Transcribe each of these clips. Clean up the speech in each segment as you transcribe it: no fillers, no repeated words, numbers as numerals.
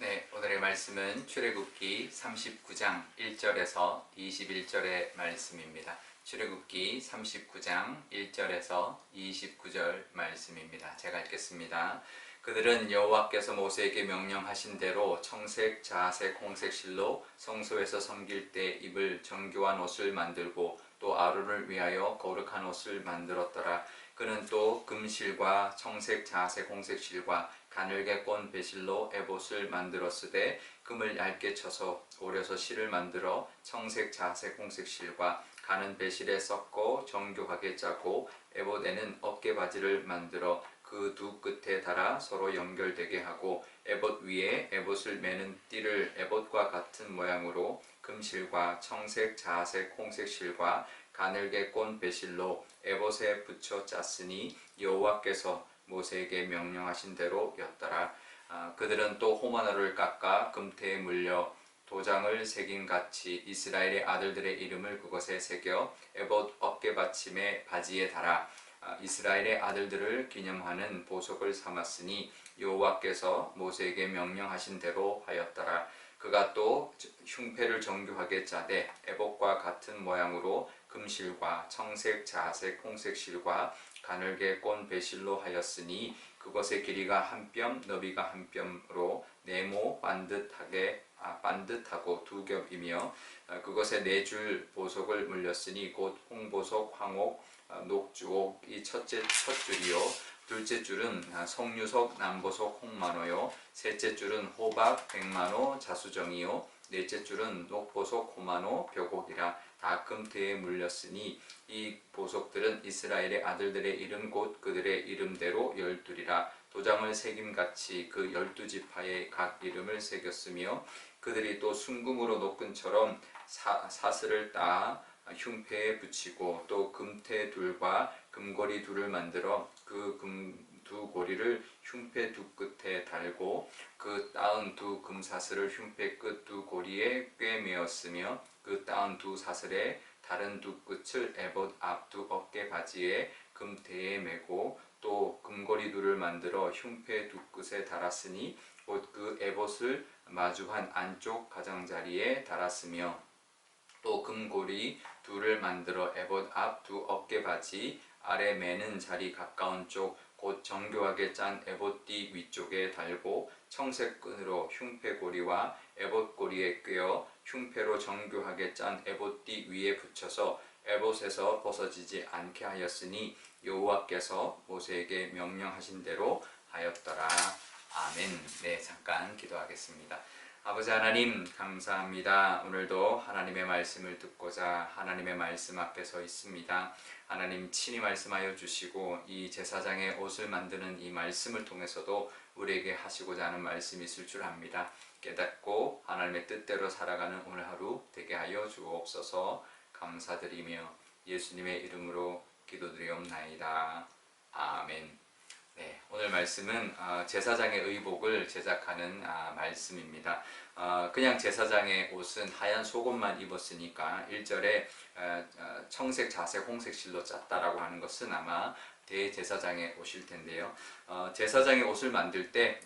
네, 오늘의 말씀은 출애굽기 39장 1절에서 21절의 말씀입니다. 출애굽기 39장 1절에서 29절 말씀입니다. 제가 읽겠습니다. 그들은 여호와께서 모세에게 명령하신 대로 청색, 자색, 홍색 실로 성소에서 섬길 때 입을 정교한 옷을 만들고 또 아론을 위하여 거룩한 옷을 만들었더라. 그는 또 금실과 청색, 자색, 홍색 실과 가늘게 꼰 배실로 에봇을 만들었으되 금을 얇게 쳐서 오려서 실을 만들어 청색, 자색, 홍색 실과 가는 배실에 섞어 정교하게 짜고 에봇에는 어깨바지를 만들어 그 두 끝에 달아 서로 연결되게 하고 에봇 위에 에봇을 매는 띠를 에봇과 같은 모양으로 금실과 청색, 자색, 홍색 실과 가늘게 꼰 배실로 에봇에 붙여 짰으니 여호와께서 모세에게 명령하신 대로였더라. 그들은 또 호마노를 깎아 금태에 물려 도장을 새김같이 이스라엘의 아들들의 이름을 그것에 새겨 에봇 어깨받침의 바지에 달아 이스라엘의 아들들을 기념하는 보석을 삼았으니 여호와께서 모세에게 명령하신 대로 하였더라. 그가 또 흉패를 정교하게 짜되 에봇과 같은 모양으로 금실과 청색, 자색, 홍색 실과 가늘게 꼰 배실로 하였으니 그것의 길이가 한 뼘, 너비가 한 뼘으로 네모 반듯하고 두 겹이며 그것에 네 줄 보석을 물렸으니 곧 홍보석, 황옥, 녹주옥이 첫 줄이요 둘째 줄은 석류석, 남보석, 홍마노요 셋째 줄은 호박, 백마노, 자수정이요 넷째 줄은 녹보석, 호마노, 벽옥이라 다 금태에 물렸으니 이 보석들은 이스라엘의 아들들의 이름 곧 그들의 이름대로 12이라 도장을 새김같이 그 12지파의 각 이름을 새겼으며 그들이 또 순금으로 노끈처럼 사슬을 따 흉패에 붙이고 또 금태 둘과 금고리 둘을 만들어 그 두 고리를 흉패 두 끝에 달고 그 따은 두 금사슬을 흉패 끝 두 고리에 꿰매었으며 그 따은 두 사슬에 다른 두 끝을 에봇 앞 두 어깨 바지에 금태에 매고 또 금고리 둘을 만들어 흉패 두 끝에 달았으니 곧 그 에봇을 마주한 안쪽 가장자리에 달았으며 또 금고리 둘을 만들어 에봇 앞 두 어깨 바지 아래 매는 자리 가까운 쪽 곧 정교하게 짠 에봇띠 위쪽에 달고 청색 끈으로 흉패고리와 에봇고리에 꿰어 흉패로 정교하게 짠 에봇띠 위에 붙여서 에봇에서 벗어지지 않게 하였으니 여호와께서 모세에게 명령하신 대로 하였더라. 아멘. 네, 잠깐 기도하겠습니다. 아버지 하나님 감사합니다. 오늘도 하나님의 말씀을 듣고자 하나님의 말씀 앞에 서 있습니다. 하나님 친히 말씀하여 주시고 이 제사장의 옷을 만드는 이 말씀을 통해서도 우리에게 하시고자 하는 말씀이 있을 줄 압니다. 깨닫고 하나님의 뜻대로 살아가는 오늘 하루 되게 하여 주옵소서. 감사드리며 예수님의 이름으로 기도드리옵나이다. 아멘. 네, 오늘 말씀은 제사장의 의복을 제작하는 말씀입니다. 그냥 제사장의 옷은 하얀 속옷만 입었으니까 1절에 청색, 자색, 홍색 실로 짰다라고 하는 것은 아마 대제사장의 옷일 텐데요. 제사장의 옷을 만들 때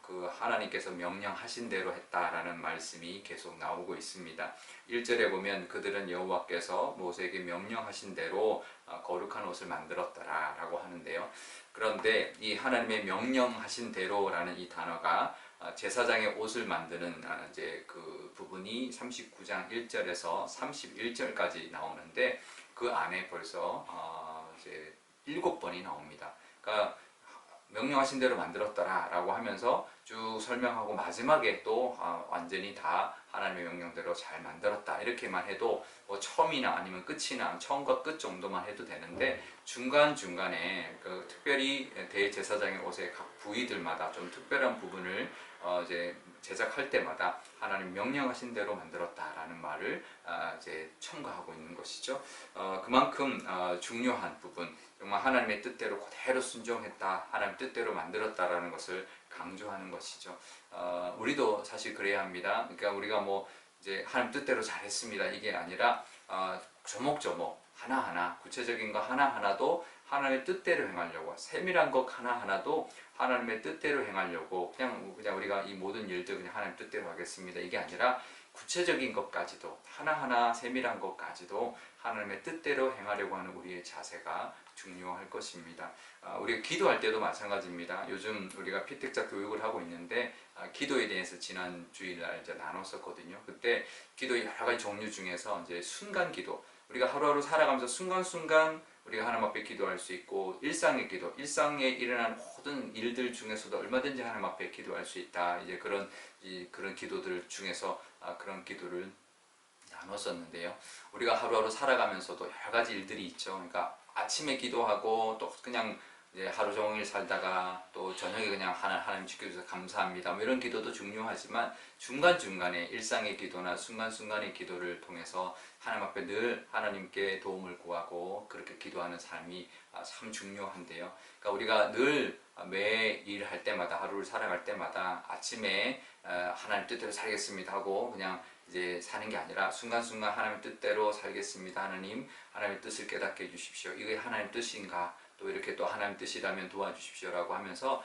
그 하나님께서 명령하신 대로 했다라는 말씀이 계속 나오고 있습니다. 1절에 보면 그들은 여호와께서 모세에게 명령하신 대로 거룩한 옷을 만들었더라 라고 하는데요. 그런데 이 하나님의 명령하신 대로라는 이 단어가 제사장의 옷을 만드는 이제 그 부분이 39장 1절에서 31절까지 나오는데 그 안에 벌써 이제 7번이 나옵니다. 그러니까 명령하신 대로 만들었더라 라고 하면서 쭉 설명하고 마지막에 또 완전히 다 하나님의 명령대로 잘 만들었다 이렇게만 해도 뭐 처음이나 아니면 끝이나 처음과 끝 정도만 해도 되는데 중간중간에 그 특별히 대제사장의 옷의 각 부위들마다 좀 특별한 부분을 이제 제작할 때마다 하나님 명령하신 대로 만들었다라는 말을 이제 첨가하고 있는 것이죠. 그만큼 중요한 부분, 정말 하나님의 뜻대로 그대로 순종했다, 하나님 뜻대로 만들었다라는 것을 강조하는 것이죠. 우리도 사실 그래야 합니다. 그러니까 우리가 뭐 이제 하나님 뜻대로 잘했습니다 이게 아니라 조목조목 하나하나 구체적인 거 하나하나도 하나님의 뜻대로 행하려고, 세밀한 것 하나하나도 하나님의 뜻대로 행하려고 그냥 우리가 이 모든 일들 그냥 하나님 뜻대로 하겠습니다, 이게 아니라 구체적인 것까지도, 하나하나 세밀한 것까지도 하나님의 뜻대로 행하려고 하는 우리의 자세가 중요할 것입니다. 우리가 기도할 때도 마찬가지입니다. 요즘 우리가 피택자 교육을 하고 있는데 기도에 대해서 지난 주일날 이제 나눴었거든요. 그때 기도 여러 가지 종류 중에서 이제 순간 기도, 우리가 하루하루 살아가면서 순간순간 우리가 하나님 앞에 기도할 수 있고, 일상의 기도, 일상에 일어난 모든 일들 중에서도 얼마든지 하나님 앞에 기도할 수 있다. 이제 그런 기도들 중에서 그런 기도를 나눴었는데요. 우리가 하루하루 살아가면서도 여러 가지 일들이 있죠. 그러니까 아침에 기도하고 또 그냥 이제 하루 종일 살다가 또 저녁에 그냥 하나님 지켜주셔서 감사합니다, 뭐 이런 기도도 중요하지만 중간중간에 일상의 기도나 순간순간의 기도를 통해서 하나님 앞에 늘 하나님께 도움을 구하고 그렇게 기도하는 삶이 참 중요한데요. 그러니까 우리가 늘 매일 할 때마다, 하루를 살아갈 때마다 아침에 하나님 뜻대로 살겠습니다 하고 그냥 이제 사는 게 아니라 순간순간 하나님의 뜻대로 살겠습니다, 하나님의 뜻을 깨닫게 해주십시오, 이게 하나님 뜻인가, 또 이렇게 또 하나님 뜻이라면 도와주십시오라고 하면서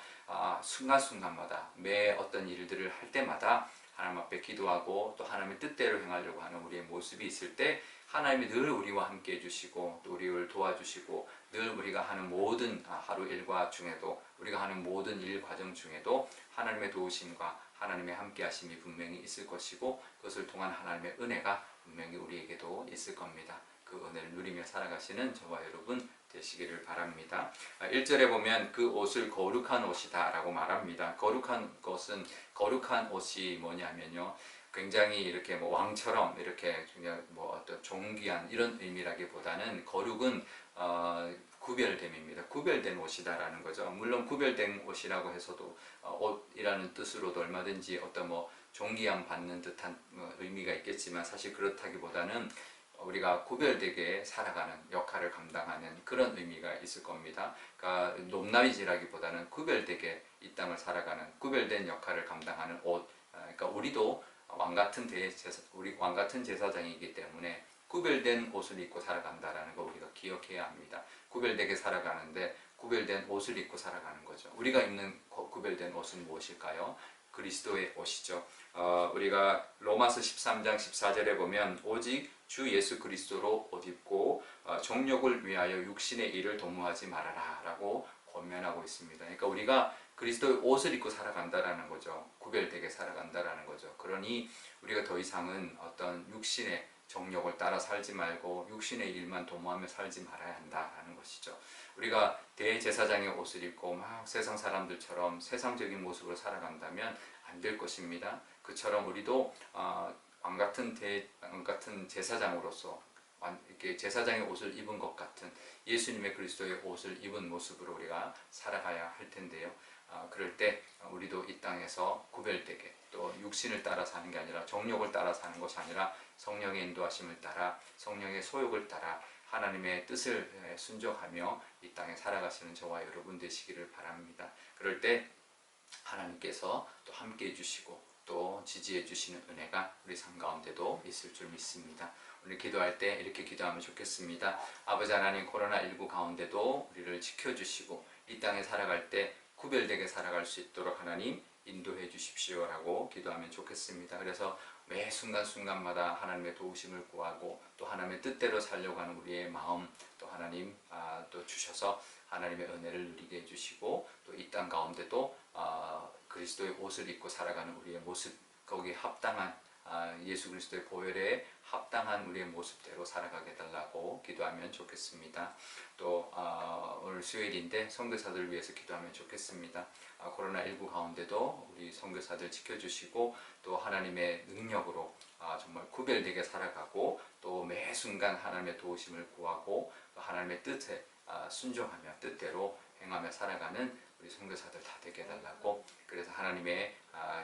순간순간마다 매 어떤 일들을 할 때마다 하나님 앞에 기도하고 또 하나님의 뜻대로 행하려고 하는 우리의 모습이 있을 때 하나님이 늘 우리와 함께 해주시고 또 우리를 도와주시고, 늘 우리가 하는 모든 하루 일과 중에도, 우리가 하는 모든 일 과정 중에도 하나님의 도우심과 하나님의 함께 하심이 분명히 있을 것이고, 그것을 통한 하나님의 은혜가 분명히 우리에게도 있을 겁니다. 그 은혜를 누리며 살아가시는 저와 여러분 되시기를 바랍니다. 1절에 보면 그 옷을 거룩한 옷이다 라고 말합니다. 거룩한 것은, 거룩한 옷이 뭐냐면요, 굉장히 이렇게 뭐 왕처럼 이렇게 그냥 뭐 어떤 존귀한 이런 의미라기보다는 거룩은 구별됨입니다. 구별된 옷이다라는 거죠. 물론 구별된 옷이라고 해서도 옷이라는 뜻으로도 얼마든지 어떤 뭐 존귀함 받는 듯한 의미가 있겠지만, 사실 그렇다기보다는 우리가 구별되게 살아가는 역할을 감당하는 그런 의미가 있을 겁니다. 그러니까 높낮이라기보다는 구별되게 이 땅을 살아가는 구별된 역할을 감당하는 옷. 그러니까 우리도 우리 왕 같은 제사장이기 때문에 구별된 옷을 입고 살아간다라는 거 우리가 기억해야 합니다. 구별되게 살아가는데 구별된 옷을 입고 살아가는 거죠. 우리가 입는 구별된 옷은 무엇일까요? 그리스도의 옷이죠. 우리가 로마서 13장 14절에 보면 오직 주 예수 그리스도로 옷 입고 정욕을 위하여 육신의 일을 도모하지 말아라 라고 권면하고 있습니다. 그러니까 우리가 그리스도의 옷을 입고 살아간다라는 거죠. 구별되게 살아간다라는 거죠. 그러니 우리가 더 이상은 어떤 육신의 정욕을 따라 살지 말고 육신의 일만 도모하며 살지 말아야 한다라는 것이죠. 우리가 대제사장의 옷을 입고 막 세상 사람들처럼 세상적인 모습으로 살아간다면 안 될 것입니다. 그처럼 우리도 왕 같은 제사장으로서 이렇게 제사장의 옷을 입은 것 같은 예수님의 그리스도의 옷을 입은 모습으로 우리가 살아가야 할 텐데요. 그럴 때 우리도 이 땅에서 구별되게, 또 육신을 따라 사는 게 아니라 정욕을 따라 사는 것이 아니라 성령의 인도하심을 따라, 성령의 소욕을 따라 하나님의 뜻을 순종하며 이 땅에 살아가시는 저와 여러분 되시기를 바랍니다. 그럴 때 하나님께서 또 함께 해주시고 또 지지해 주시는 은혜가 우리 삶 가운데도 있을 줄 믿습니다. 오늘 기도할 때 이렇게 기도하면 좋겠습니다. 아버지 하나님, 코로나19 가운데도 우리를 지켜주시고 이 땅에 살아갈 때 구별되게 살아갈 수 있도록 하나님 인도해 주십시오 라고 기도하면 좋겠습니다. 그래서 매 순간순간마다 하나님의 도우심을 구하고 또 하나님의 뜻대로 살려고 하는 우리의 마음 또 하나님 또 주셔서 하나님의 은혜를 누리게 해주시고, 또 이 땅 가운데도 그리스도의 옷을 입고 살아가는 우리의 모습, 거기에 합당한 예수 그리스도의 보혈에 합당한 우리의 모습대로 살아가게 해달라고 기도하면 좋겠습니다. 또 오늘 수요일인데 선교사들을 위해서 기도하면 좋겠습니다. 코로나19 가운데도 우리 선교사들 지켜주시고 또 하나님의 능력으로 정말 구별되게 살아가고 또 매 순간 하나님의 도우심을 구하고 하나님의 뜻에 순종하며 뜻대로 행하며 살아가는 우리 선교사들 다 되게 해달라고, 그래서 하나님의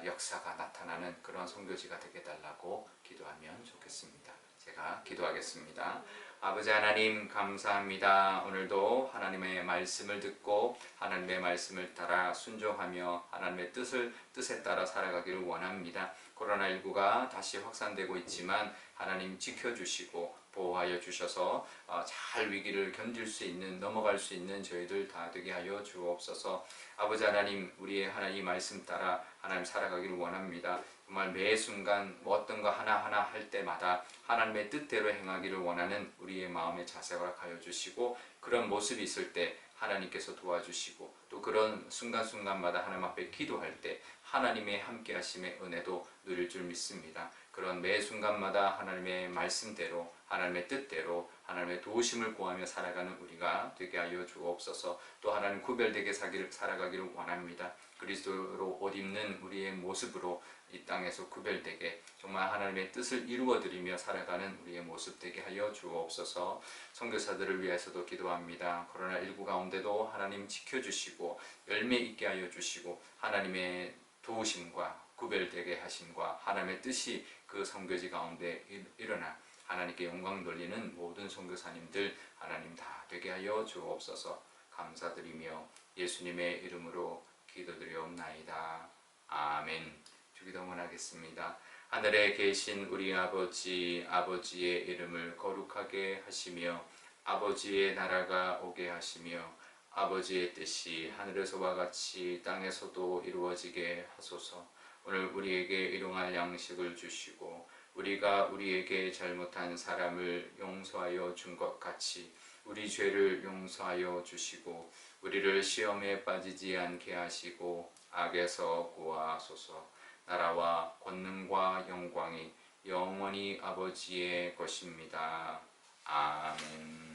역사가 나타나는 그런 선교지가 되게 해달라고 기도하면 좋겠습니다. 제가 기도하겠습니다. 아버지 하나님 감사합니다. 오늘도 하나님의 말씀을 듣고 하나님의 말씀을 따라 순종하며 하나님의 뜻에 따라 살아가기를 원합니다. 코로나19가 다시 확산되고 있지만 하나님 지켜주시고 보호하여 주셔서 잘 위기를 견딜 수 있는, 넘어갈 수 있는 저희들 다 되게 하여 주옵소서. 아버지 하나님, 우리의 하나님 말씀 따라 하나님 살아가기를 원합니다. 정말 매 순간 어떤 거 하나하나 할 때마다 하나님의 뜻대로 행하기를 원하는 우리의 마음의 자세가 하여 주시고, 그런 모습이 있을 때 하나님께서 도와주시고, 또 그런 순간순간마다 하나님 앞에 기도할 때 하나님의 함께하심의 은혜도 누릴 줄 믿습니다. 그런 매 순간마다 하나님의 말씀대로, 하나님의 뜻대로, 하나님의 도우심을 구하며 살아가는 우리가 되게 하여 주옵소서. 또 하나님 구별되게 살아가기를 원합니다. 그리스도로 옷 입는 우리의 모습으로 이 땅에서 구별되게 정말 하나님의 뜻을 이루어드리며 살아가는 우리의 모습 되게 하여 주옵소서. 선교사들을 위해서도 기도합니다. 코로나19 가운데도 하나님 지켜주시고 열매 있게 하여 주시고, 하나님의 도우심과 구별되게 하심과 하나님의 뜻이 그 선교지 가운데 일어나 하나님께 영광 돌리는 모든 선교사님들 하나님 다 되게 하여 주옵소서. 감사드리며 예수님의 이름으로 기도드리옵나이다. 아멘. 주기도문 하겠습니다. 하늘에 계신 우리 아버지, 아버지의 이름을 거룩하게 하시며 아버지의 나라가 오게 하시며 아버지의 뜻이 하늘에서와 같이 땅에서도 이루어지게 하소서. 오늘 우리에게 일용할 양식을 주시고 우리가 우리에게 잘못한 사람을 용서하여 준 것 같이 우리 죄를 용서하여 주시고 우리를 시험에 빠지지 않게 하시고 악에서 구하소서. 나라와 권능과 영광이 영원히 아버지의 것입니다. 아멘.